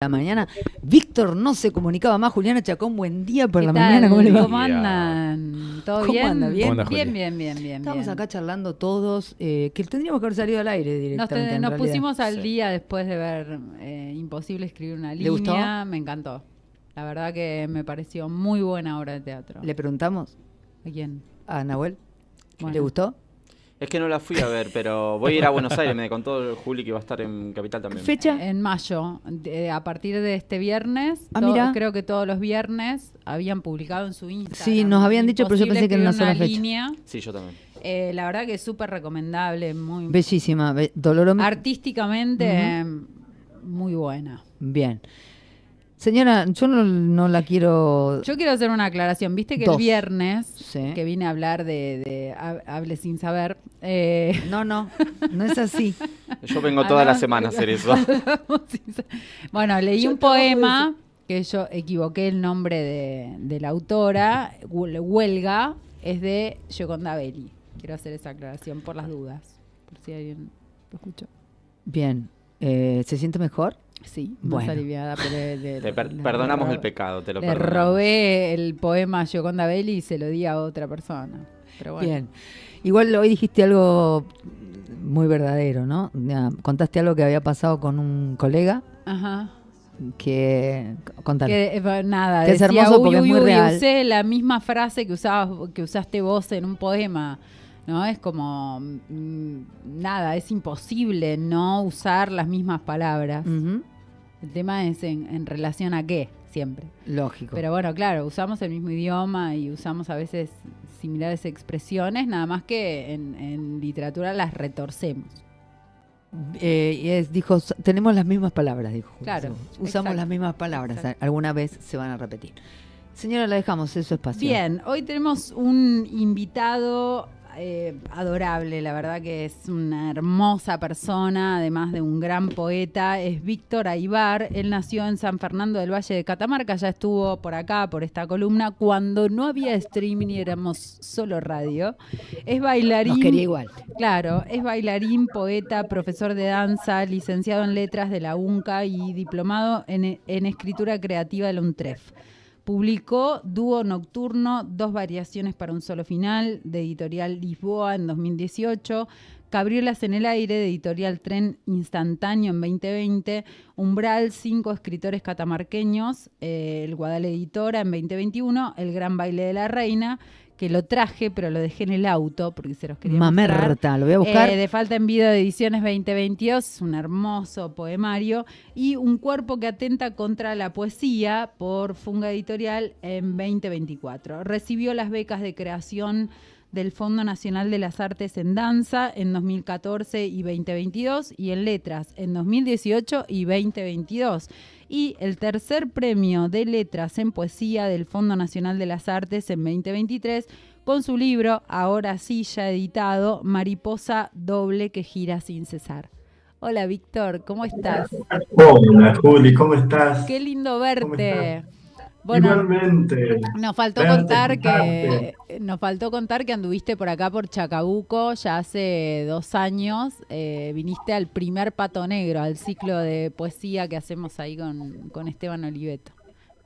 La mañana. Víctor no se comunicaba más. Juliana Chacón, buen día por ¿Qué la tal? mañana. ¿Cómo le va? ¿Cómo andan? ¿Todo ¿Cómo bien? anda? ¿Bien? ¿Cómo anda, Bien, Juli? bien. Estamos bien. acá charlando todos, que tendríamos que haber salido al aire directamente. en Nos realidad. pusimos al Sí. día después de ver Imposible escribir una ¿Le gustó? línea. Me encantó. La verdad que me pareció muy buena obra de teatro. Le preguntamos ¿A quién? a Nahuel. Bueno. ¿Le gustó? Es que no la fui a ver, pero voy a ir a Buenos Aires. Me contó Juli que va a estar en Capital también. ¿Fecha? En mayo, a partir de este viernes, Mira. creo que todos los viernes habían publicado en su Instagram. Sí, nos habían dicho, pero yo Imposible pensé que era una escribir sola fecha. línea. Sí, yo también. La verdad que es súper recomendable, muy Bellísima. Dolor. artísticamente muy buena. Bien. Señora, yo no la quiero... Yo quiero hacer una aclaración. Viste que Dos. el viernes Sí. que vine a hablar de Hable sin saber. No es así. Yo vengo toda la semana a hacer eso. Bueno, leí Yo un trabajo poema que yo equivoqué el nombre de la autora. Huelga es de Gioconda Belli. Quiero hacer esa aclaración por las dudas. Por si alguien lo escuchó. Bien. ¿Se siente mejor? Sí, Bueno. más aliviada. Pero Te perdonamos el pecado, te lo Le perdonamos. robé el poema a Gioconda Belli y se lo di a otra persona. Pero bueno. Bien. Igual hoy dijiste algo muy verdadero, ¿no? Ya, contaste algo que había pasado con un colega Ajá. que... Contale. Nada, Que es decía, hermoso porque es muy real. usé la misma frase que usaste vos en un poema. ¿No? Es como, nada, es imposible no usar las mismas palabras. Ujú. El tema es en relación a qué, siempre. Lógico. Pero bueno, claro, usamos el mismo idioma y usamos a veces similares expresiones, nada más que en literatura las retorcemos. Dijo, tenemos las mismas palabras, dijo. Claro, Usamos exacto. las mismas palabras. Exacto. Alguna vez se van a repetir. Señora, la dejamos en su espacio. Bien, hoy tenemos un invitado adorable, la verdad que es una hermosa persona, además de un gran poeta, es Víctor Aybar. Él nació en San Fernando del Valle de Catamarca, ya estuvo por acá, por esta columna, cuando no había streaming y éramos solo radio. Es bailarín. Nos quería igual. Claro, es bailarín, poeta, profesor de danza, licenciado en letras de la UNCA y diplomado en escritura creativa de la UNTREF. Publicó Dúo Nocturno, 2 variaciones para un solo final, de Editorial Lisboa en 2018, Cabriolas en el aire, de Editorial Tren Instantáneo en 2020, Umbral, 5 escritores catamarqueños, el Guadal Editora en 2021, El Gran Baile de la Reina, que lo traje, pero lo dejé en el auto porque se los quería mostrar. Mamerta, lo voy a buscar. De Falta en Vida de Ediciones 2022, un hermoso poemario, y Un cuerpo que atenta contra la poesía por Funga Editorial en 2024. Recibió las becas de creación del Fondo Nacional de las Artes en Danza en 2014 y 2022 y en Letras en 2018 y 2022. Y el tercer premio de Letras en Poesía del Fondo Nacional de las Artes en 2023 con su libro, ahora sí ya editado, Mariposa doble que gira sin cesar. Hola Víctor, ¿cómo estás? Hola Juli, ¿cómo estás? Qué lindo ¿Cómo verte. estás? Bueno, Igualmente. nos faltó Verte, contar que anduviste por acá por Chacabuco ya hace 2 años. Viniste al primer Pato Negro, al ciclo de poesía que hacemos ahí con Esteban Oliveto.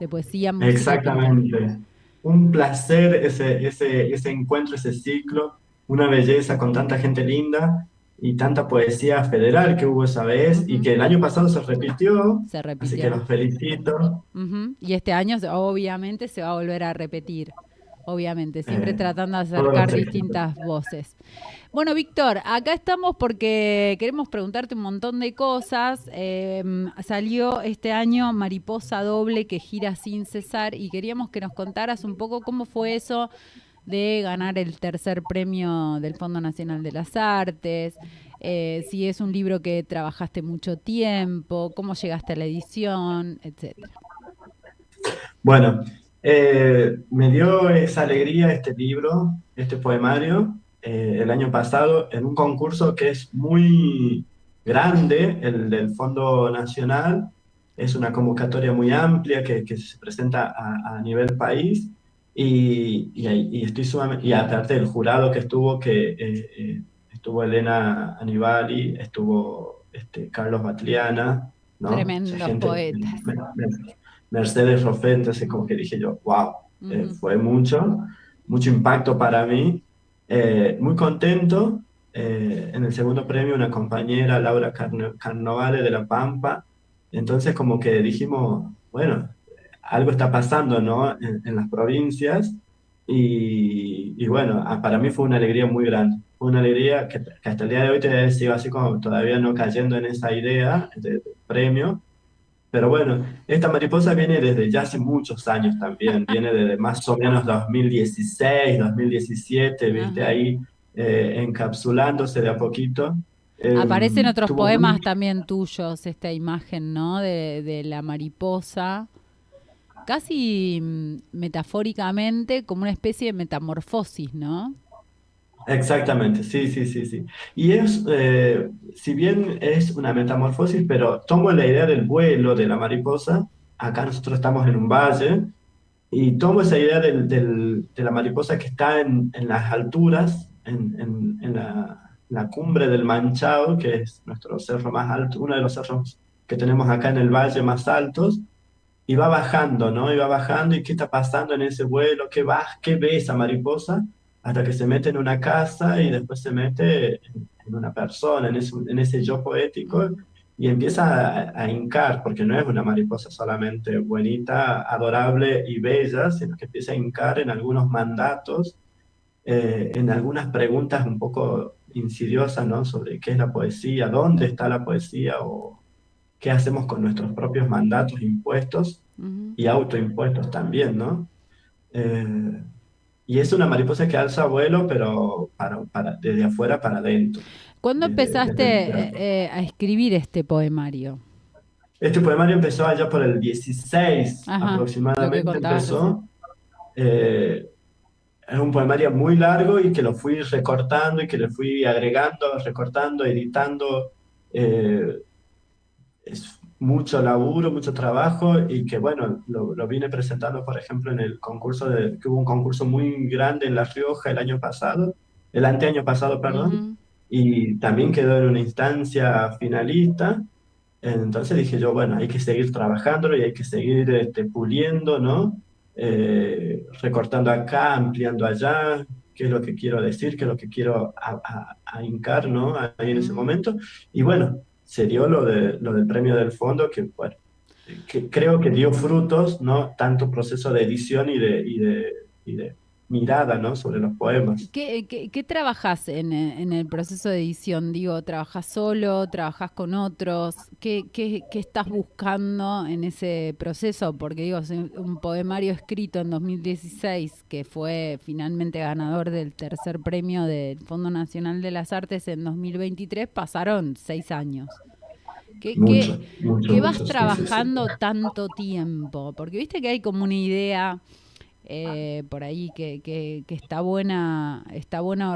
De poesía, música y pintura. Exactamente. Un placer ese encuentro, ese ciclo, una belleza con tanta gente linda y tanta poesía federal que hubo esa vez y que el año pasado se repitió, Se así repitió. que los felicito. Y este año obviamente se va a volver a repetir. Obviamente, siempre tratando de todos los acercar éxitos. distintas voces. Bueno, Víctor, acá estamos porque queremos preguntarte un montón de cosas. Salió este año Mariposa doble que gira sin cesar y queríamos que nos contaras un poco cómo fue eso de ganar el tercer premio del Fondo Nacional de las Artes, si es un libro que trabajaste mucho tiempo, cómo llegaste a la edición, etcétera. Bueno, me dio esa alegría este libro, este poemario, el año pasado en un concurso que es muy grande, el del Fondo Nacional. Es una convocatoria muy amplia que se presenta a nivel país y estoy sumamente, y aparte del jurado que estuvo Elena Anibali, estuvo Carlos Batliana, ¿no? Tremendos Gente, poetas. Mercedes Roffé, entonces como que dije yo, wow, fue mucho impacto para mí, muy contento. En el segundo premio una compañera, Laura Carnovale de La Pampa, entonces como que dijimos, bueno, algo está pasando, ¿no? En las provincias y bueno, para mí fue una alegría muy grande, fue una alegría que hasta el día de hoy te sigo así como todavía no cayendo en esa idea de premio. Pero bueno, esta mariposa viene desde ya hace muchos años también, viene desde más o menos 2016, 2017, viste, Ajá. ahí encapsulándose de a poquito. Aparecen otros Tuvo poemas mucho, también tuyos, esta imagen, ¿no? De la mariposa, casi metafóricamente como una especie de metamorfosis, ¿no? exactamente, sí, sí, sí, sí. Y si bien es una metamorfosis, pero tomo la idea del vuelo de la mariposa, acá nosotros estamos en un valle, y tomo esa idea de la mariposa que está en las alturas, en la cumbre del Manchao, que es nuestro cerro más alto, uno de los cerros que tenemos acá en el valle más altos, y va bajando, ¿no? Y va bajando, ¿y qué está pasando en ese vuelo? ¿Qué ve esa mariposa? Hasta que se mete en una casa y después se mete en una persona, en ese yo poético, Ujú. y empieza a hincar, porque no es una mariposa solamente bonita, adorable y bella, sino que empieza a hincar en algunos mandatos, en algunas preguntas un poco insidiosas, ¿no? Sobre qué es la poesía, dónde está la poesía o qué hacemos con nuestros propios mandatos impuestos Ujú. y autoimpuestos también, ¿no? Eh, y es una mariposa que alza vuelo, pero desde afuera para adentro, ¿Cuándo desde el empezaste interno. a escribir este poemario? Este poemario empezó allá por el 16 Ajá, lo que aproximadamente, contabas recién. empezó. Eh, es un poemario muy largo y que lo fui recortando y que le fui agregando, recortando, editando. eh, es mucho laburo, mucho trabajo y que bueno, lo vine presentando, por ejemplo, en el concurso que hubo un concurso muy grande en La Rioja el año pasado, el anteaño pasado, perdón, Ujú. y también quedó en una instancia finalista. Entonces dije yo, bueno, hay que seguir trabajándolo y hay que seguir puliendo, ¿no? Recortando acá, ampliando allá, qué es lo que quiero decir, qué es lo que quiero a hincar, ¿no? Ahí en ese Ujú. momento. Y bueno, se dio lo del premio del fondo, que bueno, que creo que dio frutos, ¿no? Tanto proceso de edición y de mirada, ¿no? Sobre los poemas. ¿Qué trabajás en el proceso de edición? Digo, ¿trabajás solo? ¿Trabajás con otros? ¿Qué estás buscando en ese proceso? Porque digo, un poemario escrito en 2016 que fue finalmente ganador del tercer premio del Fondo Nacional de las Artes en 2023, pasaron 6 años. ¿Qué, qué, Mucho, mucho, qué vas mucho, sí, sí, sí. trabajando tanto tiempo? Porque viste que hay como una idea por ahí que está buena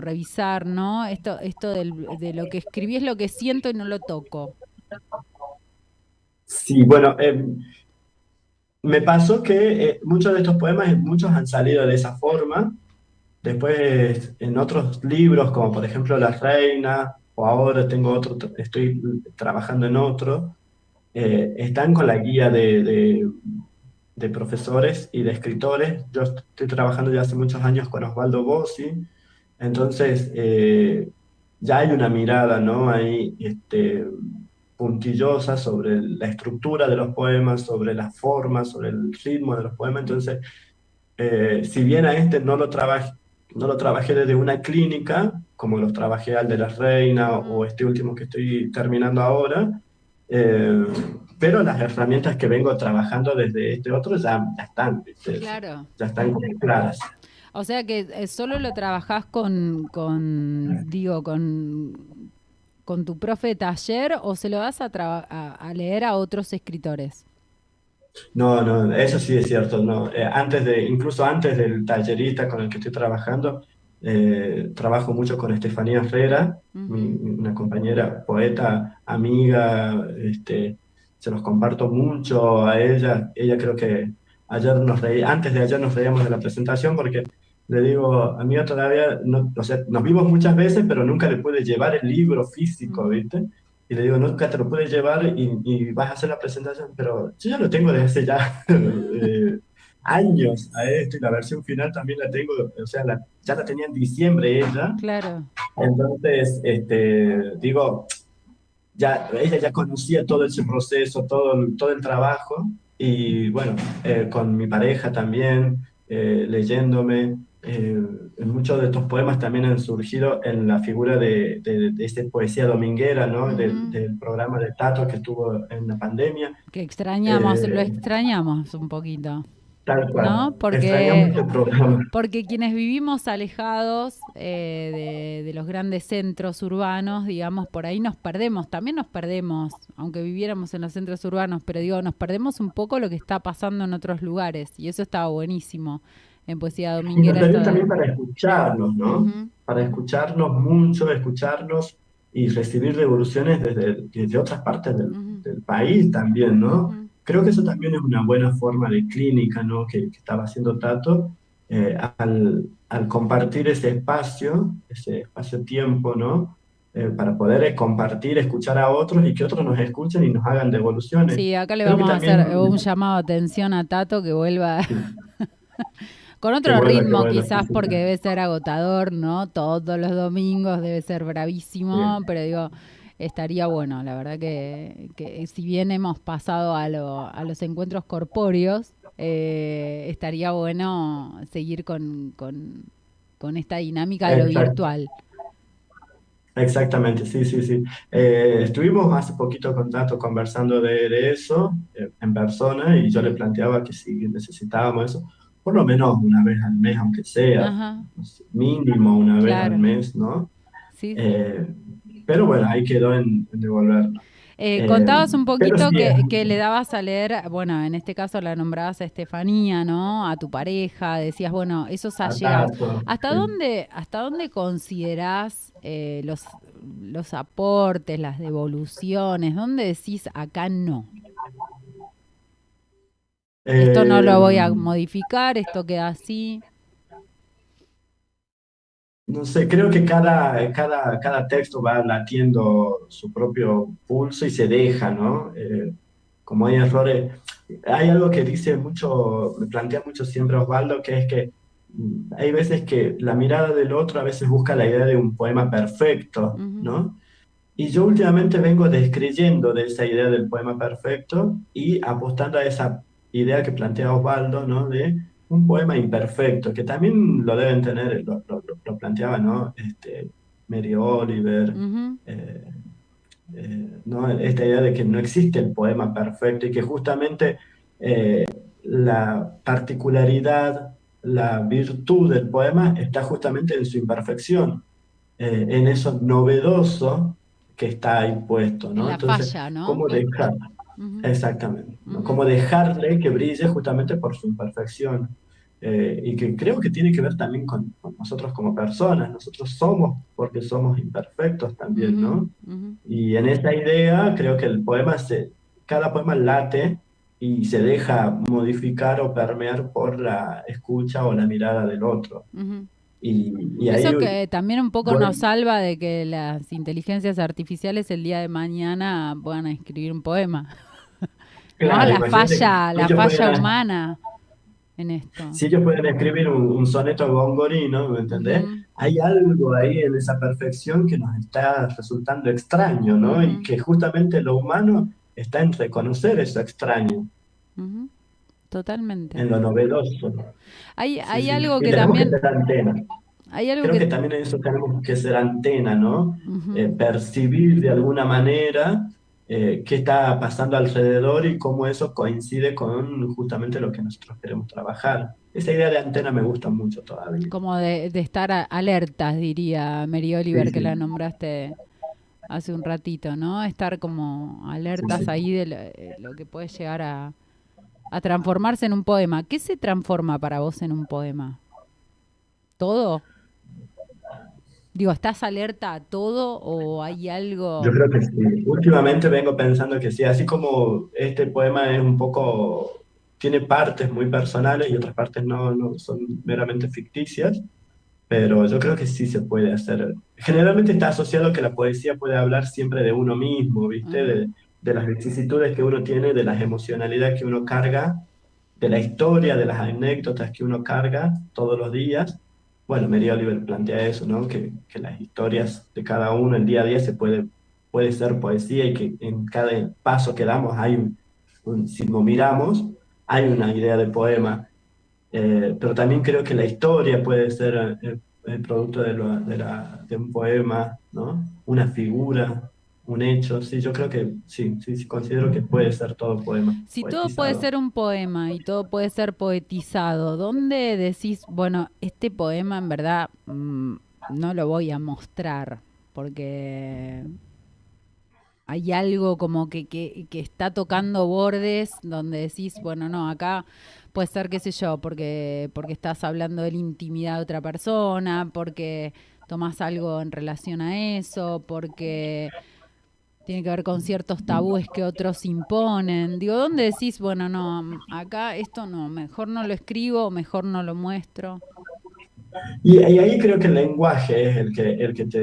revisar, ¿no? Esto de lo que escribí es lo que siento y no lo toco. Sí, bueno, me pasó que muchos de estos poemas, muchos han salido de esa forma. Después, en otros libros, como por ejemplo La Reina, o ahora tengo otro, estoy trabajando en otro, están con la guía de profesores y de escritores. Yo estoy trabajando ya hace muchos años con Osvaldo Bossi, entonces ya hay una mirada, ¿no? Ahí, puntillosa sobre la estructura de los poemas, sobre las formas, sobre el ritmo de los poemas. Entonces, si bien a este no lo trabajé desde una clínica, como los trabajé al de la Reina o Ujú. este último que estoy terminando ahora, eh, pero las herramientas que vengo trabajando desde este otro ya están, ¿viste? Claro. Ya están como claras. O sea que solo lo trabajás digo, con tu profe de taller o se lo das a leer a otros escritores. No, no, eso sí es cierto, no. Incluso antes del tallerista con el que estoy trabajando, trabajo mucho con Estefanía Herrera, Ujú. una compañera poeta, amiga, se los comparto mucho a ella. Ella creo que antes de ayer nos reíamos de la presentación porque le digo, amiga, todavía no, o sea, nos vimos muchas veces, pero nunca le pude llevar el libro físico, Ujú. ¿viste? Y le digo, nunca te lo puedes llevar y vas a hacer la presentación, pero yo ya lo tengo desde hace ya años a esto y la versión final también la tengo, o sea, ya la tenía en diciembre ella. Claro. Entonces, digo, ya, ella ya conocía todo ese proceso, todo el trabajo, y bueno, con mi pareja también, leyéndome, muchos de estos poemas también han surgido en la figura de esta poesía dominguera, ¿no? Ujú. Del programa de Tato que estuvo en la pandemia. Que extrañamos, lo Eh, extrañamos un poquito, Tal ¿no? cual, extrañamos Porque este programa. Porque quienes vivimos alejados de los grandes centros urbanos, digamos, por ahí nos perdemos, también nos perdemos, aunque viviéramos en los centros urbanos, pero digo, nos perdemos un poco lo que está pasando en otros lugares, y eso estaba buenísimo en Poesía Y nos Dominguera esto sirve de... también para escucharnos, ¿no? Ujú, Para escucharnos mucho, escucharnos y recibir devoluciones desde otras partes ujú, del país también, ¿no? ujú. Creo que eso también es una buena forma de clínica, ¿no? Que estaba haciendo Tato, al compartir ese espacio-tiempo, ¿no? Para poder compartir, escuchar a otros y que otros nos escuchen y nos hagan devoluciones. Sí, acá le Creo que vamos a también, hacer un llamado de atención a Tato que vuelva sí, con qué otro bueno, qué ritmo bueno. Sí, quizás sí, porque debe ser agotador, ¿no? Todos los domingos debe ser bravísimo, sí. pero digo, estaría bueno, la verdad que si bien hemos pasado a los encuentros corpóreos, estaría bueno seguir con esta dinámica de lo Exacto. virtual. Exactamente, sí, sí, sí. Estuvimos hace poquito con Tato conversando de eso en persona y yo le planteaba que si necesitábamos eso, por lo menos una vez al mes, aunque sea, Ajá, no sé, mínimo una vez al claro, mes, ¿no? sí, sí. Eh, pero bueno, ahí quedó en devolverlo. Eh, Contabas un pero poquito sí, que le dabas a leer, bueno, en este caso la nombrabas a Estefanía, ¿no? A tu pareja, decías, bueno, esos a allegados. Tato, Hasta dónde considerás los aportes, las devoluciones? ¿Dónde decís acá no? Esto no eh, lo voy a modificar, esto queda así. no sé, creo que cada texto va latiendo su propio pulso y se deja, ¿no? Como hay errores, hay algo que dice mucho, me plantea mucho siempre Osvaldo, que es que hay veces que la mirada del otro a veces busca la idea de un poema perfecto, Ujú, ¿no? Y yo últimamente vengo descreyendo de esa idea del poema perfecto y apostando a esa idea que plantea Osvaldo, ¿no? De un poema imperfecto, que también lo deben tener, lo planteaba, ¿no? Mary Oliver, ujú, eh, ¿no? Esta idea de que no existe el poema perfecto y que justamente la particularidad, la virtud del poema está justamente en su imperfección, en eso novedoso que está ahí puesto, en ¿no? la Entonces, falla, ¿no? ¿cómo dejar? Ujú, Exactamente, ¿no? ujú, Cómo dejarle que brille justamente por su imperfección. Y que creo que tiene que ver también con nosotros como personas. Nosotros somos porque somos imperfectos también, ujú, ¿no? ujú, Y en esa idea creo que cada poema late y se deja modificar o permear por la escucha o la mirada del otro. ujú. Y ahí Eso que también un poco nos voy, salva de que las inteligencias artificiales el día de mañana puedan escribir un poema, ¿no? claro, imagínate que La falla humana en esto. si ellos pueden escribir un soneto gongorino, ¿me entendés? Ujú, Hay algo ahí en esa perfección que nos está resultando extraño, ¿no? Y ujú, que justamente lo humano está en reconocer eso extraño, ujú, totalmente. en lo novedoso. Sí, Hay sí. algo Y que tenemos que también, ser antena. hay algo Creo que que, también en eso tenemos que ser antena, ¿no? ujú, Percibir de alguna manera qué está pasando alrededor y cómo eso coincide con justamente lo que nosotros queremos trabajar. Esa idea de antena me gusta mucho todavía. como de estar alertas, diría Mary Sí, Oliver, que sí, la nombraste hace un ratito, ¿no? Estar como sí, alertas sí. ahí de lo que puede llegar a transformarse en un poema. ¿Qué se transforma para vos en un poema? ¿Todo? Digo, ¿estás alerta a todo o hay Yo algo? creo que sí. Últimamente vengo pensando que sí, así como este poema es un poco, tiene partes muy personales y otras partes no son meramente ficticias. pero yo creo que sí se puede hacer. Generalmente está asociado que la poesía puede hablar siempre de uno mismo, ¿viste? Ajá. De las vicisitudes que uno tiene, de las emocionalidades que uno carga, de la historia, de las anécdotas que uno carga todos los días. Bueno, Mary Oliver plantea eso, ¿no? Que las historias de cada uno, el día a día, puede ser poesía y que en cada paso que damos si lo miramos, hay una idea de poema. Pero también creo que la historia puede ser el producto de un poema, ¿no? Una figura, un hecho. Sí, yo creo que sí, sí, sí, considero que puede ser todo poema, Si todo puede poetizado. ser un poema y todo puede ser poetizado, ¿dónde decís, bueno, este poema en verdad no lo voy a mostrar porque hay algo como que está tocando bordes donde decís, bueno, no, acá puede ser, qué sé yo, porque estás hablando de la intimidad de otra persona, porque tomás algo en relación a eso, porque tiene que ver con ciertos tabúes que otros imponen. Digo, ¿dónde decís, bueno, no, acá esto no, mejor no lo escribo, mejor no lo muestro? Y ahí creo que el lenguaje es el que te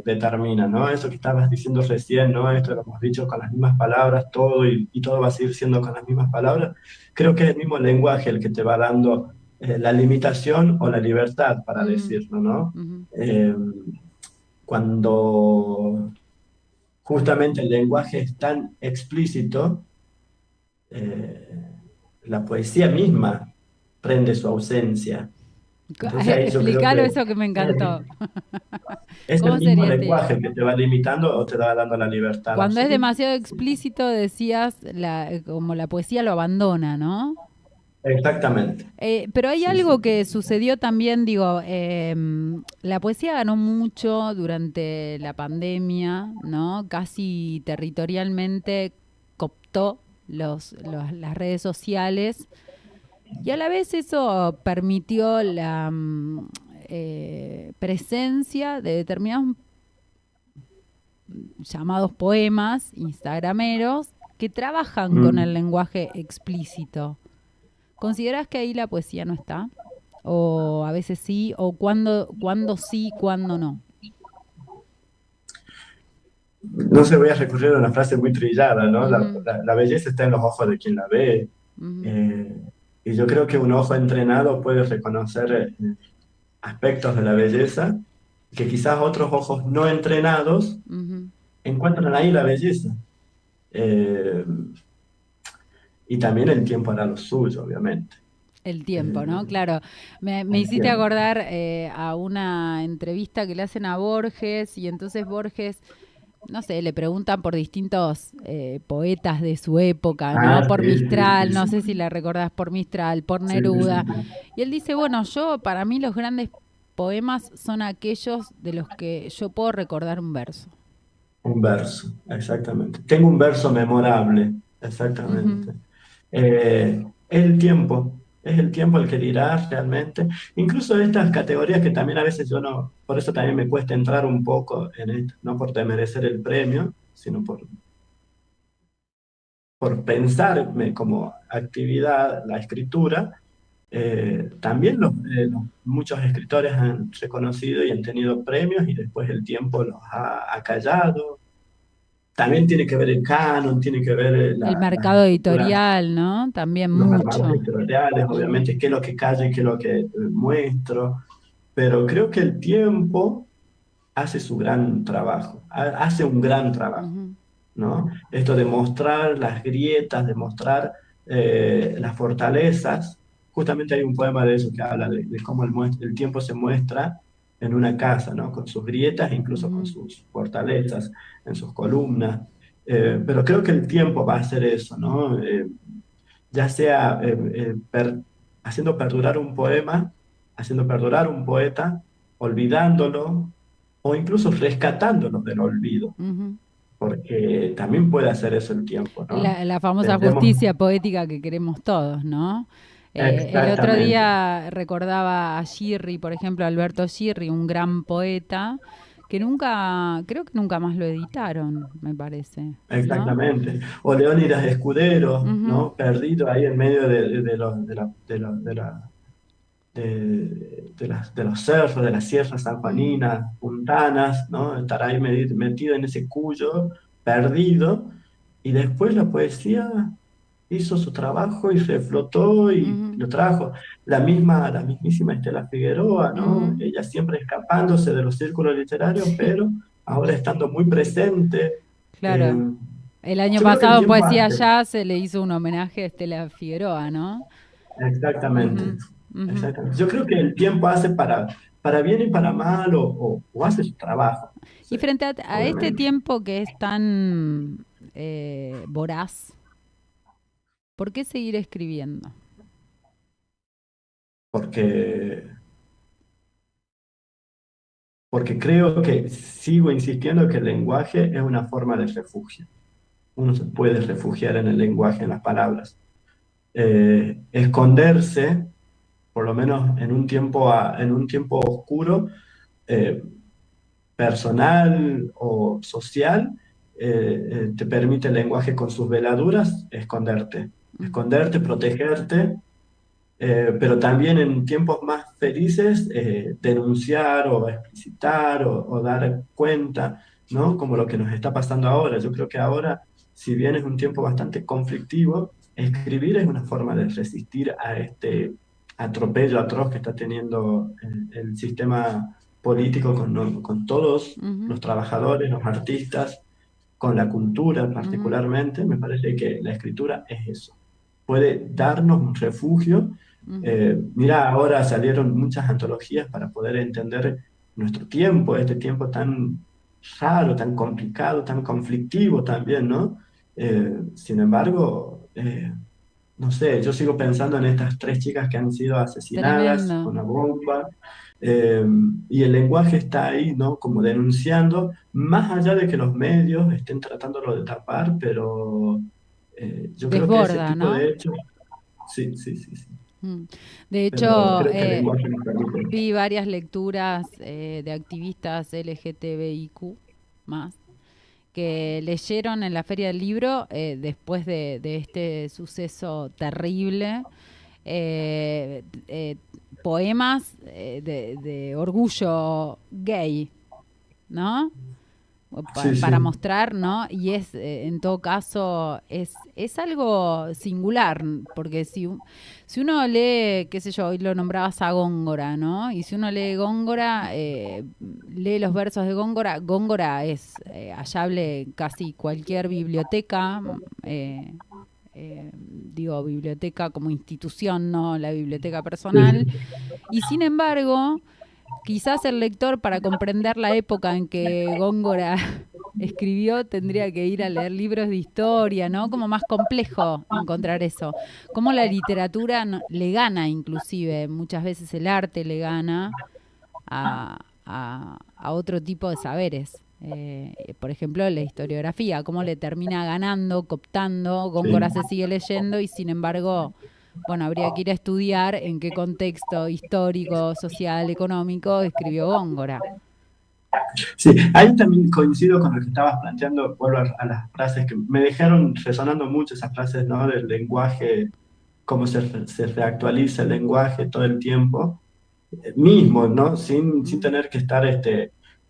determina, ¿no? Eso que estabas diciendo recién, ¿no? Esto lo hemos dicho con las mismas palabras, todo y todo va a seguir siendo con las mismas palabras. Creo que es el mismo lenguaje el que te va dando la limitación o la libertad para Ujú, decirlo, ¿no? ujú. Eh, Cuando justamente el lenguaje es tan explícito, eh, la poesía misma prende su ausencia. Entonces ahí yo creo Explicalo que eso que me encantó. es el ¿Cómo mismo sería este? lenguaje el que te va limitando o te va dando la libertad Cuando es absoluta. demasiado Sí. explícito decías como la poesía lo abandona, ¿no? Exactamente. Pero hay Sí, algo sí. que sucedió también, digo, la poesía ganó mucho durante la pandemia, ¿no? Casi territorialmente cooptó las redes sociales y a la vez eso permitió la presencia de determinados llamados poemas instagrameros que trabajan con el Mm. lenguaje explícito. ¿Consideras que ahí la poesía no está? O a veces sí, o cuando sí, cuando no. No se voy a recurrir a una frase muy trillada, ¿no? Ujú, La belleza está en los ojos de quien la ve. ujú, Eh, y yo creo que un ojo entrenado puede reconocer aspectos de la belleza que quizás otros ojos no entrenados ujú. encuentran ahí la belleza. Eh, y también el tiempo hará lo suyo, obviamente. El tiempo, ¿no? Eh, Claro. Me el hiciste tiempo. acordar a una entrevista que le hacen a Borges y entonces Borges, no sé, le preguntan por distintos poetas de su época, ¿no? Ah, Por sí, sí, Mistral, sí, no sí. sé si la recordás, por Mistral, por Sí, sí, Neruda. sí. Y él dice, bueno, para mí los grandes poemas son aquellos de los que yo puedo recordar un verso. Un verso, exactamente. Tengo un verso memorable, Ujú. exactamente. Es el tiempo el que dirá realmente. Incluso estas categorías que también a veces yo no, por eso también me cuesta entrar un poco en esto, no por merecer el premio, sino por pensarme como actividad la escritura. También muchos escritores han reconocido y han tenido premios y después el tiempo los ha acallado. También tiene que ver el canon, tiene que ver El las mercado estructuras, editorial, ¿no? También los armados mucho. editoriales, Ujú, obviamente, qué es lo que callo y qué es lo que muestro, pero creo que el tiempo hace su gran trabajo, hace un gran trabajo, ujú, ¿no? Esto de mostrar las grietas, de mostrar las fortalezas. Justamente hay un poema de eso que habla de cómo el tiempo se muestra en una casa, ¿no? Con sus grietas, incluso con ujú, sus fortalezas, en sus columnas. Pero creo que el tiempo va a hacer eso, ¿no? Ya sea haciendo perdurar un poema, haciendo perdurar un poeta, olvidándolo o incluso rescatándolo del olvido, ujú. porque también puede hacer eso el tiempo, ¿no? La famosa Pensemos justicia poética que queremos todos, ¿no? El otro exactamente, día recordaba a Girri, por ejemplo, Alberto Girri, un gran poeta, que nunca, creo que nunca más lo editaron, me parece, ¿no? exactamente. O Leónidas Escudero, Ujú, ¿no? Perdido ahí en medio de de los cerros, de las sierras sanjuaninas, puntanas, ¿no? Estar ahí metido en ese cuyo, perdido, y después la poesía hizo su trabajo y reflotó y Ujú, lo trajo. La mismísima Estela Figueroa, ¿no? ujú. Ella siempre escapándose de los círculos literarios, Sí, pero ahora estando muy presente. Eh, claro. El año yo creo que el pasado en tiempo Poesía hace, Ya se le hizo un homenaje a Estela Figueroa, ¿no? exactamente, Ujú, ujú. exactamente. Yo creo que el tiempo hace para bien y para mal, o hace su trabajo, sí, Y frente a este obviamente. tiempo que es tan voraz, ¿por qué seguir escribiendo? Porque, porque creo que sigo insistiendo que el lenguaje es una forma de refugio. Uno se puede refugiar en el lenguaje, en las palabras. Esconderse, por lo menos en un tiempo oscuro, eh, personal o social, te permite el lenguaje con sus veladuras Ujú, esconderte, protegerte, pero también en tiempos más felices, denunciar o explicitar o dar cuenta, ¿no? Como lo que nos está pasando ahora. Yo creo que ahora, si bien es un tiempo bastante conflictivo, escribir es una forma de resistir a este atropello atroz que está teniendo el sistema político con, ¿no? Con todos ujú, los trabajadores, los artistas, con la cultura ujú, particularmente. Me parece que la escritura es eso, puede darnos un refugio. ujú, Mira, ahora salieron muchas antologías para poder entender nuestro tiempo, este tiempo tan raro, tan complicado, tan conflictivo también, ¿no? Sin embargo, no sé, yo sigo pensando en estas tres chicas que han sido asesinadas tremendo. con una bomba, eh, y el lenguaje está ahí, ¿no? Como denunciando, más allá de que los medios estén tratándolo de tapar, pero yo creo que ese Desborda, tipo ¿no? de hechos, sí, sí, sí, sí, Mm. De pero hecho, creo que el lenguaje nos permite. vi varias lecturas de activistas LGTBIQ más que leyeron en la Feria del Libro después de este suceso terrible eh, poemas de orgullo gay, ¿no? Sí, Para sí, mostrar, ¿no? Y es, en todo caso, es algo singular, porque si uno lee, qué sé yo, hoy lo nombrabas a Góngora, ¿no? Y si uno lee Góngora, lee los versos de Góngora, Góngora es hallable en casi cualquier biblioteca, digo, biblioteca como institución, no la biblioteca personal, sí. y sin embargo, quizás el lector, para comprender la época en que Góngora escribió, tendría que ir a leer libros de historia, ¿no? Como más complejo encontrar eso. Como la literatura le gana, inclusive, muchas veces el arte le gana a otro tipo de saberes. Por ejemplo, la historiografía, cómo le termina ganando, cooptando, Sí. Góngora se sigue leyendo y sin embargo, bueno, habría que ir a estudiar en qué contexto histórico, social, económico escribió Góngora. Sí, ahí también coincido con lo que estabas planteando, vuelvo a las frases que me dejaron resonando mucho, esas frases, ¿no? Del lenguaje, cómo se reactualiza el lenguaje todo el tiempo, mismo, ¿no? Sin Mm, tener que estar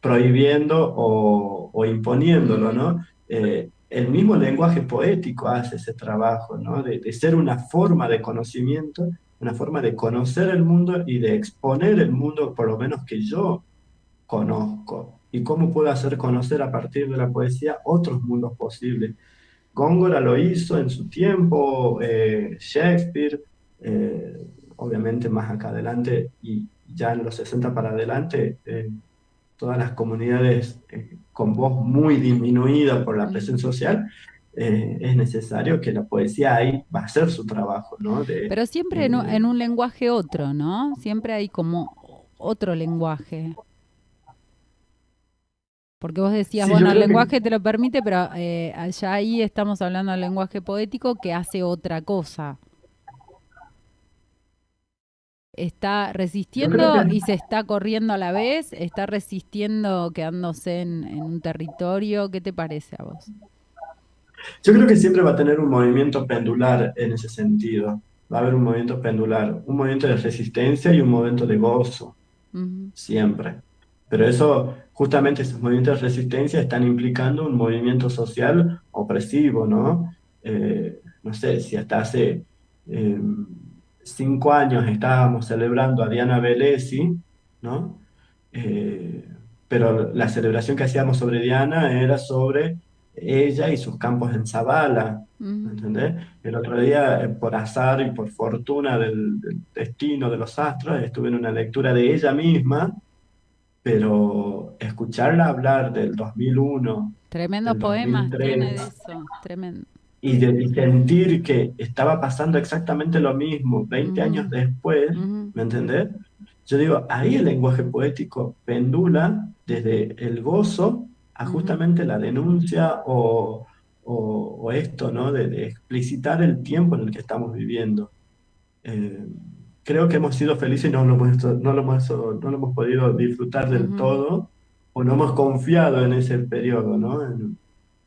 prohibiendo o imponiéndolo, ¿no? El mismo lenguaje poético hace ese trabajo, ¿no? De ser una forma de conocimiento, una forma de conocer el mundo y de exponer el mundo, por lo menos que yo conozco. ¿Y cómo puedo hacer conocer a partir de la poesía otros mundos posibles? Góngora lo hizo en su tiempo, Shakespeare, eh, obviamente más acá adelante y ya en los 60 para adelante, todas las comunidades con voz muy disminuida por la presión ujú. social, es necesario que la poesía ahí va a hacer su trabajo, ¿no? Pero siempre en un lenguaje otro, ¿no? Siempre hay como otro lenguaje. Porque vos decías, sí, yo bueno, el creo que lenguaje te lo permite, pero allá ahí estamos hablando del lenguaje poético que hace otra cosa. Está yo creo que resistiendo y se está corriendo a la vez, está resistiendo quedándose en un territorio. ¿Qué te parece a vos? Yo creo que siempre va a tener un movimiento pendular en ese sentido, va a haber un movimiento pendular, un movimiento de resistencia y un momento de gozo, Ujú. siempre. Pero eso, justamente esos movimientos de resistencia están implicando un movimiento social opresivo, ¿no? No sé, si hasta hace eh, 5 años estábamos celebrando a Diana Velesi, ¿no? Eh, pero la celebración que hacíamos sobre Diana era sobre ella y sus campos en Zabala, ¿me Ujú. entendés? El otro día, por azar y por fortuna del destino de los astros, estuve en una lectura de ella misma, pero escucharla hablar del 2001, Tremendos del poemas tiene de 2003, eso, tremendo. y sentir que estaba pasando exactamente lo mismo 20 años Ujú, después, ujú, ¿me entendés? Yo digo, ahí el lenguaje poético pendula desde el gozo a ujú, justamente la denuncia o esto, ¿no? De explicitar el tiempo en el que estamos viviendo. Eh, Creo que hemos sido felices y no lo hemos podido disfrutar del ujú, todo, o no hemos confiado en ese periodo, ¿no? No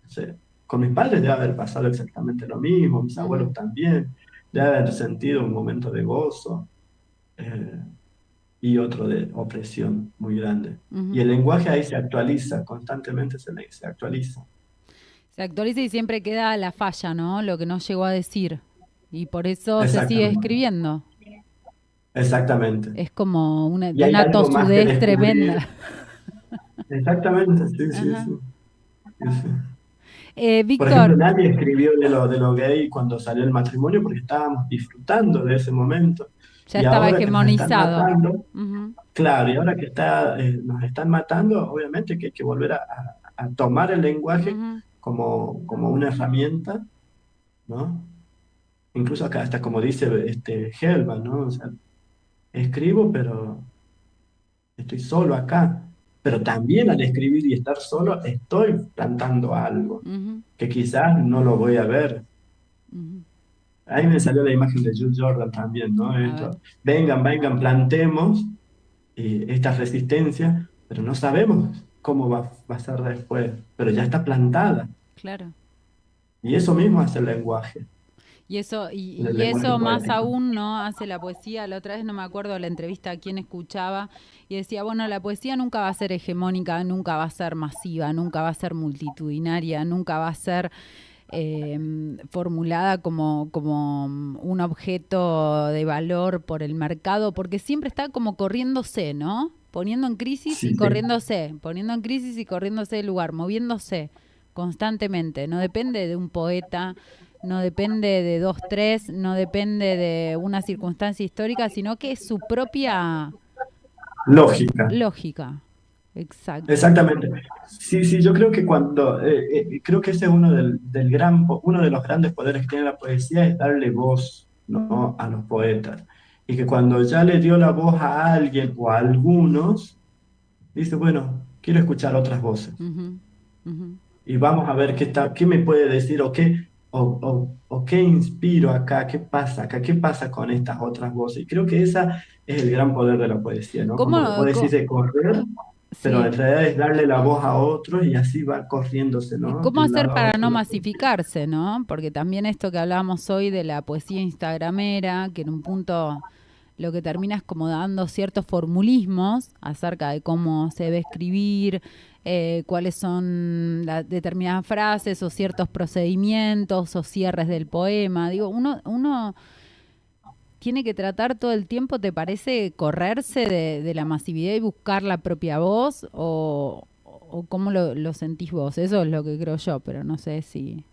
sé, con mis padres debe haber pasado exactamente lo mismo, mis ujú, abuelos también, debe haber sentido un momento de gozo eh, y otro de opresión muy grande. Y ujú. el lenguaje ahí se actualiza, constantemente se actualiza. Se actualiza y siempre queda la falla, ¿no? Lo que no llegó a decir. Y por eso se sigue Exactamente, escribiendo. Es exactamente. Es como Y hay una algo más que tosudez descubrir. tremenda. Exactamente, sí, sí, Ajá. sí. Sí, sí. Por ejemplo, Víctor, nadie escribió de lo gay cuando salió el matrimonio porque estábamos disfrutando de ese momento. ya Y estaba ahora que nos están hegemonizado. matando, Ujú, claro, y ahora que nos están matando, obviamente que hay que volver a tomar el lenguaje ujú. como una herramienta, ¿no? Incluso acá, hasta como dice Helva, ¿no? O sea, escribo, pero estoy solo acá. Pero también al escribir y estar solo, estoy plantando algo Ujú, que quizás no lo voy a ver. ujú. Ahí me salió la imagen de Jules Jordan también, ¿no? A ver, Esto, vengan, vengan, plantemos esta resistencia, pero no sabemos cómo va a ser después, pero ya está plantada. claro. Y eso mismo hace el lenguaje, el Y lenguaje eso más poético. aún no hace la poesía. La otra vez no me acuerdo la entrevista a quién escuchaba y decía, bueno, la poesía nunca va a ser hegemónica, nunca va a ser masiva, nunca va a ser multitudinaria, nunca va a ser formulada como un objeto de valor por el mercado, porque siempre está como corriéndose, ¿no? Poniendo en crisis y Sí, sí. corriéndose, poniendo en crisis y corriéndose del lugar, moviéndose constantemente. No depende de un poeta, no depende de dos, tres, no depende de una circunstancia histórica, sino que es su propia Lógica. lógica. Exacto. Exactamente. Sí, sí, yo creo que creo que ese es uno de los grandes poderes que tiene la poesía es darle voz, ¿no? A los poetas. Y que cuando ya le dio la voz a alguien o a algunos, dice, bueno, quiero escuchar otras voces. Ujú, ujú, Y vamos a ver qué me puede decir o qué inspiro acá, qué pasa acá, qué pasa con estas otras voces. Y creo que esa es el gran poder de la poesía, ¿no? ¿Cómo, Como vos decís de correr, pero sí. en realidad es darle la voz a otros y así va corriéndose, ¿Y ¿no? De cómo un hacer lado a para otro no la poesía. masificarse, no? Porque también esto que hablábamos hoy de la poesía instagramera, que en un punto lo que termina es como dando ciertos formulismos acerca de cómo se debe escribir, cuáles son las determinadas frases o ciertos procedimientos o cierres del poema. Digo, uno tiene que tratar todo el tiempo, ¿te parece correrse de la masividad y buscar la propia voz? ¿O cómo lo sentís vos? Eso es lo que creo yo, pero no sé si...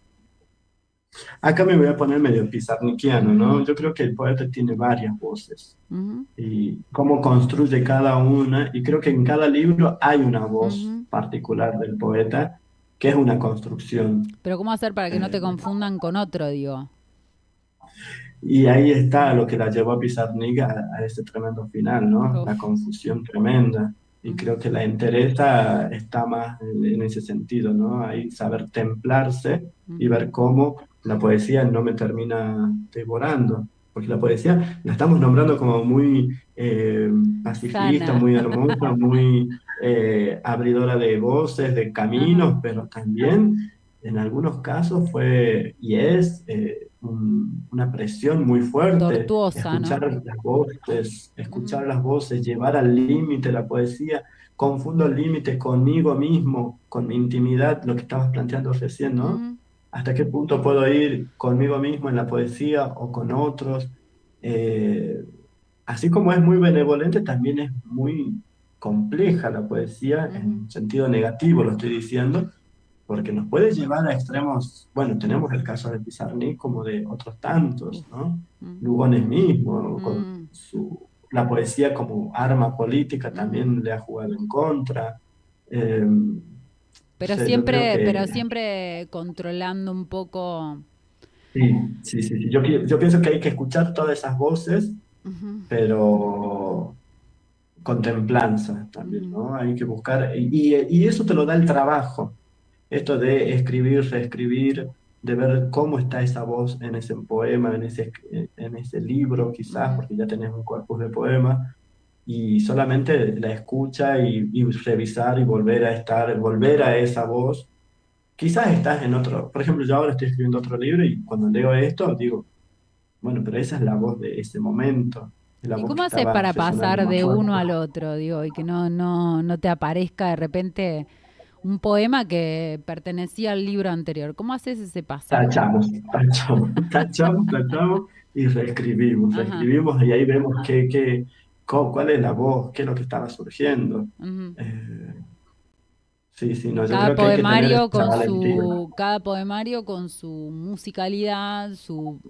Acá me voy a poner medio pizarniquiano, ¿no? Yo creo que el poeta tiene varias voces Ujú, y cómo construye cada una, y creo que en cada libro hay una voz ujú. particular del poeta que es una construcción. Pero ¿cómo hacer para que no Eh, te confundan con otro, digo? Y ahí está lo que la llevó a Pizarnik a ese tremendo final, ¿no? Uf. La confusión tremenda. Y Ujú, creo que la entereza está más en ese sentido, ¿no? Ahí saber templarse y ujú. ver cómo la poesía no me termina devorando. Porque la poesía la estamos nombrando como muy pacifista, Sana. muy hermosa, muy abridora de voces, de Ajá. caminos, pero también en algunos casos fue y es una presión muy fuerte, Tortuosa, ¿no? escuchar Ujú, las voces, llevar al límite la poesía. Confundo el límite conmigo mismo, con mi intimidad, lo que estabas planteando recién, ¿no? ujú, ¿Hasta qué punto puedo ir conmigo mismo en la poesía o con otros? Eh, Así como es muy benevolente, también es muy compleja la poesía ujú, en sentido negativo, lo estoy diciendo, porque nos puede llevar a extremos. Bueno, tenemos el caso de Pizarnik como de otros tantos, uf, ¿no? mm, Lugones mismo, con mm, la poesía como arma política ujú. también le ha jugado en contra. No Pero sé, yo creo pero que siempre controlando un poco. sí, sí, sí, sí. Yo pienso que hay que escuchar todas esas voces, Ujú, pero con templanza también, ujú, ¿no? Hay que buscar, y eso te lo da el trabajo, esto de escribir, reescribir, de ver cómo está esa voz en ese poema, en ese libro quizás, ujú. porque ya tenés un corpus de poemas, y solamente la escucha y revisar y volver a estar, volver a esa voz. Quizás estás en otro, por ejemplo, yo ahora estoy escribiendo otro libro y cuando leo esto digo, bueno, pero esa es la voz de ese momento, es la ¿Y voz cómo que haces estaba para resonando pasar más de uno fuerte. al otro, digo, y que no te aparezca de repente un poema que pertenecía al libro anterior? ¿Cómo haces ese pasaje? Tachamos y reescribimos, Ajá. reescribimos y ahí vemos cuál es la voz, qué es lo que estaba surgiendo. Ujú. Eh, sí, sí, no, yo creo que hay que tener esa valentía, Cada poemario con su musicalidad, su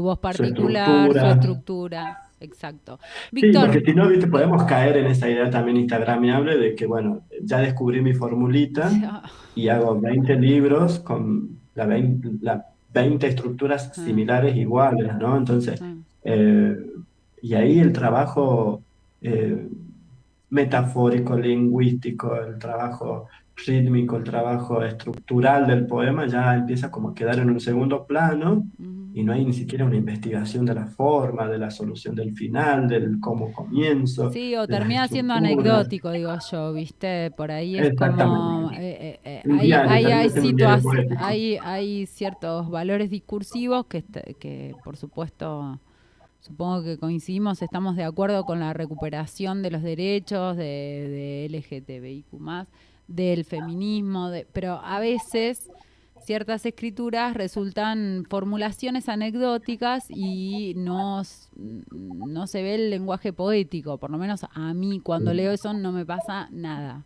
voz su particular, su estructura. estructura. Exacto. Sí, Víctor, porque si no, viste, podemos caer en esa idea también instagramiable de que, bueno, ya descubrí mi formulita y hago 20 libros con las 20 estructuras ah, similares iguales, ¿no? Entonces, ah, eh, y ahí el trabajo eh, metafórico, lingüístico, el trabajo rítmico, el trabajo estructural del poema ya empieza como a quedar en un segundo plano ujú. y no hay ni siquiera una investigación de la forma, de la solución del final, del cómo comienzo, Sí, o de las termina siendo estructuras. anecdótico, digo yo, ¿viste? Por ahí es como, Exactamente. Un diario, hay termina siendo un diario poético. hay ciertos valores discursivos que, por supuesto, supongo que coincidimos, estamos de acuerdo con la recuperación de los derechos de LGTBIQ+, del feminismo, pero a veces ciertas escrituras resultan formulaciones anecdóticas y no se ve el lenguaje poético, por lo menos a mí cuando leo eso no me pasa nada.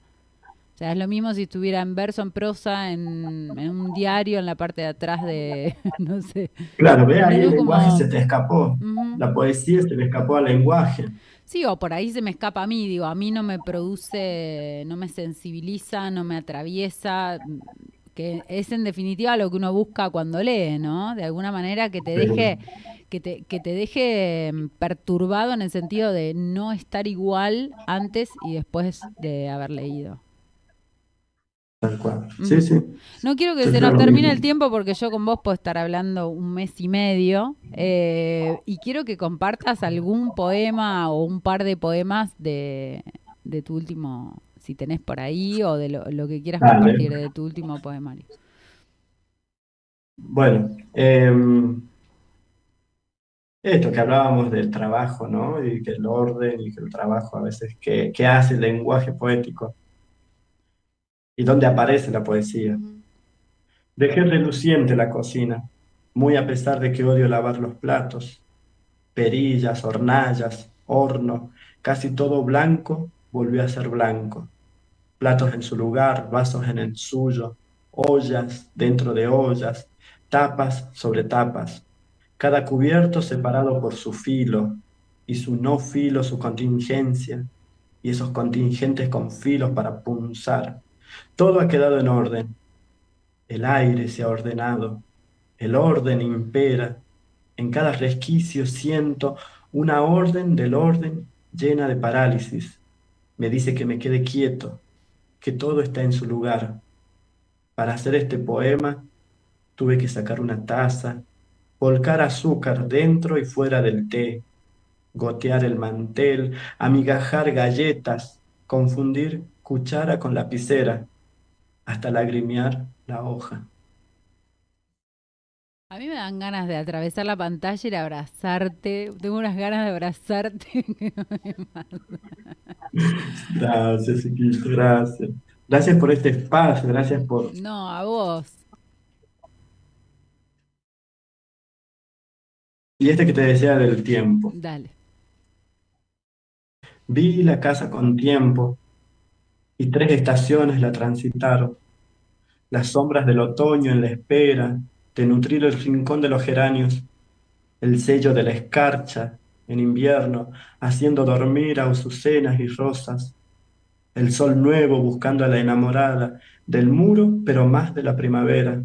O sea, es lo mismo si estuviera en verso, en prosa, en un diario, en la parte de atrás de, no sé. Claro, ve ahí el Entendés lenguaje como... se te escapó. ujú. La poesía se le escapó al lenguaje. Sí, o por ahí se me escapa a mí, digo, a mí no me produce, no me sensibiliza, no me atraviesa, que es en definitiva lo que uno busca cuando lee, ¿no? De alguna manera que te deje, Sí, que te deje perturbado en el sentido de no estar igual antes y después de haber leído. tal cual. Sí, Ujú. sí, No quiero que yo se creo nos lo termine el mismo. tiempo porque yo con vos puedo estar hablando un mes y medio y quiero que compartas algún poema o un par de poemas de tu último, si tenés por ahí, o de lo que quieras Dale. compartir de tu último poemario. Bueno, esto que hablábamos del trabajo, ¿no? Y que el orden y que el trabajo a veces, ¿qué hace el lenguaje poético? ¿Y dónde aparece la poesía? Ujú, Dejé reluciente la cocina, muy a pesar de que odio lavar los platos, perillas, hornallas, horno, casi todo blanco volvió a ser blanco. Platos en su lugar, vasos en el suyo, ollas dentro de ollas, tapas sobre tapas, cada cubierto separado por su filo y su no filo su contingencia, y esos contingentes con filos para punzar. Todo ha quedado en orden, el aire se ha ordenado, el orden impera, en cada resquicio siento una orden del orden llena de parálisis. Me dice que me quede quieto, que todo está en su lugar. Para hacer este poema tuve que sacar una taza, volcar azúcar dentro y fuera del té, gotear el mantel, amigajar galletas, confundir cuchara con lapicera, hasta lagrimear la hoja. A mí me dan ganas de atravesar la pantalla y ir a abrazarte. Tengo unas ganas de abrazarte. que no me mando. Gracias, Chiquito, gracias. Gracias por este espacio, gracias por... No, a vos. Y este que te decía del tiempo. Dale. Vi la casa con tiempo y 3 estaciones la transitaron. Las sombras del otoño en la espera de nutrir el rincón de los geranios, el sello de la escarcha en invierno, haciendo dormir a azucenas y rosas, el sol nuevo buscando a la enamorada del muro, pero más de la primavera.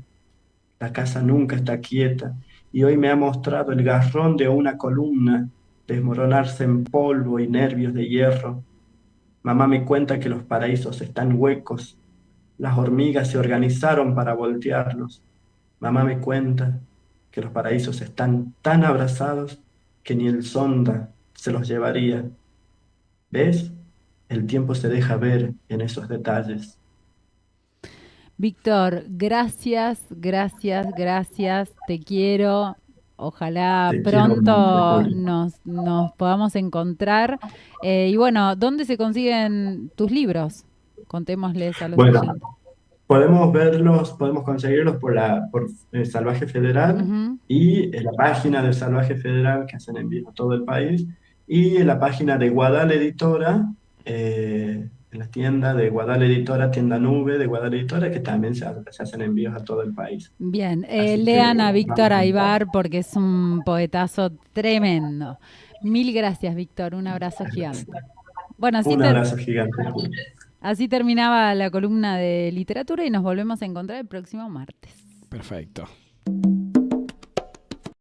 La casa nunca está quieta y hoy me ha mostrado el garrón de una columna desmoronarse en polvo y nervios de hierro. Mamá me cuenta que los paraísos están huecos. Las hormigas se organizaron para voltearlos. Mamá me cuenta que los paraísos están tan abrazados que ni el sonda se los llevaría. ¿Ves? El tiempo se deja ver en esos detalles. Víctor, gracias, gracias, gracias. Te quiero. Ojalá Te quiero mucho, pronto Juli. nos podamos encontrar. Y bueno, ¿dónde se consiguen tus libros? Contémosles a los Bueno, oyentes. podemos verlos, podemos conseguirlos por Salvaje Federal Ujú. y en la página del Salvaje Federal que hacen envíos a todo el país y en la página de Guadal Editora, en la tienda de Guadal Editora, tienda nube de Guadal Editora, que también se hacen envíos a todo el país. Bien, Así que lean a Víctor vamos a estar. Aybar porque es un poetazo tremendo. Mil gracias, Víctor. Un abrazo gigante. Bueno, Un abrazo gigante. así terminaba la columna de literatura y nos volvemos a encontrar el próximo martes. Perfecto.